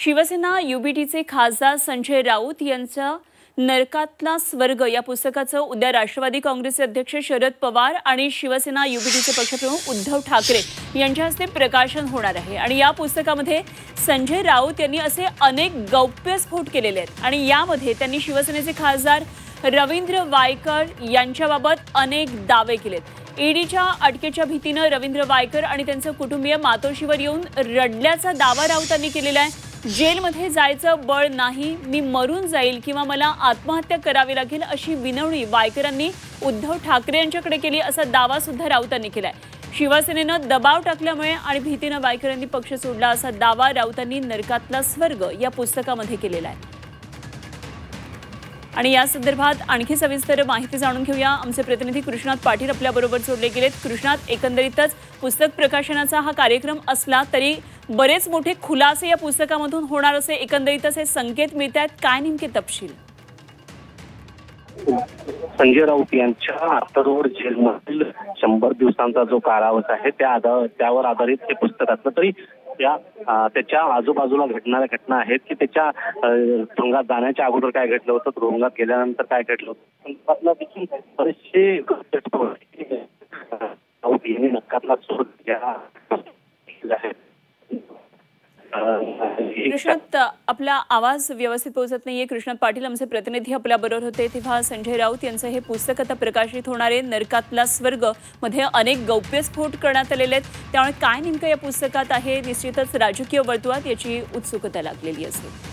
शिवसेना युबीटीचे खासदार संजय राऊत यांचा नरकातला स्वर्ग या पुस्तकाचं उद्या राष्ट्रवादी काँग्रेसचे अध्यक्ष शरद पवार आणि शिवसेना युबीटीचे पक्षप्रमुख उद्धव ठाकरे यांच्या हस्ते प्रकाशन होणार आहे। आणि या पुस्तकामध्ये संजय राऊत यांनी असे अनेक गौप्यस्फोट केलेले आहेत आणि यामध्ये त्यांनी शिवसेनेचे खासदार रवींद्र वायकर यांच्याबाबत अनेक दावे केलेत। ईडीच्या अटकेच्या भीतीने रवींद्र वायकर आणि त्यांचे कुटुंबीय मातोश्रीवर येऊन रडल्याचा दावा राऊतांनी केलेला आहे। जेलमध्ये जायचं बळ नाही, मी मरून जाईल किंवा मला आत्महत्या करावी लागेल अशी विनवणी वायकरांनी उद्धव ठाकरे यांच्याकडे केली असा दावा सुद्धा राऊतांनी केलाय। शिवसेनेनं दबाव टाकल्यामुळे आणि भीतीने वायकरांनी पक्ष सोडला असा दावा राऊतांनी नरकातला स्वर्ग या पुस्तकामध्ये केलेला आहे। आणि या संदर्भात आणखी सविस्तर माहिती जाणून घेऊया। आमचे प्रतिनिधी कृष्णात पाटील आपल्या बरोबर जोडले गेलेत। कृष्णात, एकंदरीतच पुस्तक प्रकाशनाचा हा कार्यक्रम असला तरी बरेच मोठे खुलासे या पुस्तकामधून होणार असे एकंदरीतच हे संकेत मिळतात, काय नेमके तपशील? संजय राऊत यांच्या आत्ताजवळ जेलमधील 100 दिवसांचा जो कारावास आहे त्यावर आधारित हे पुस्तक असलं तरी त्याच्या आजूबाजूला घडणाऱ्या घटना आहेत की त्याच्या तुरुंगात जाण्याच्या अगोदर काय घडलं होतं, तुरुंगात गेल्यानंतर काय घडलं होतं, देखील बरेचसे राऊत यांनी नरकातला स्वर्ग आहे। कृष्णात, आपला आवाज व्यवस्थित पोहोचत नाहीये। कृष्णात पाटील आमचे प्रतिनिधी आपल्या बरोबर होते तेव्हा संजय राऊत यांचं हे पुस्तक आता प्रकाशित होणार आहे। नरकातला स्वर्ग मध्ये अनेक गौप्यस्फोट करण्यात आलेले आहेत, त्यामुळे काय नेमकं या पुस्तकात आहे निश्चितच राजकीय वर्तुळात याची उत्सुकता लागलेली असेल।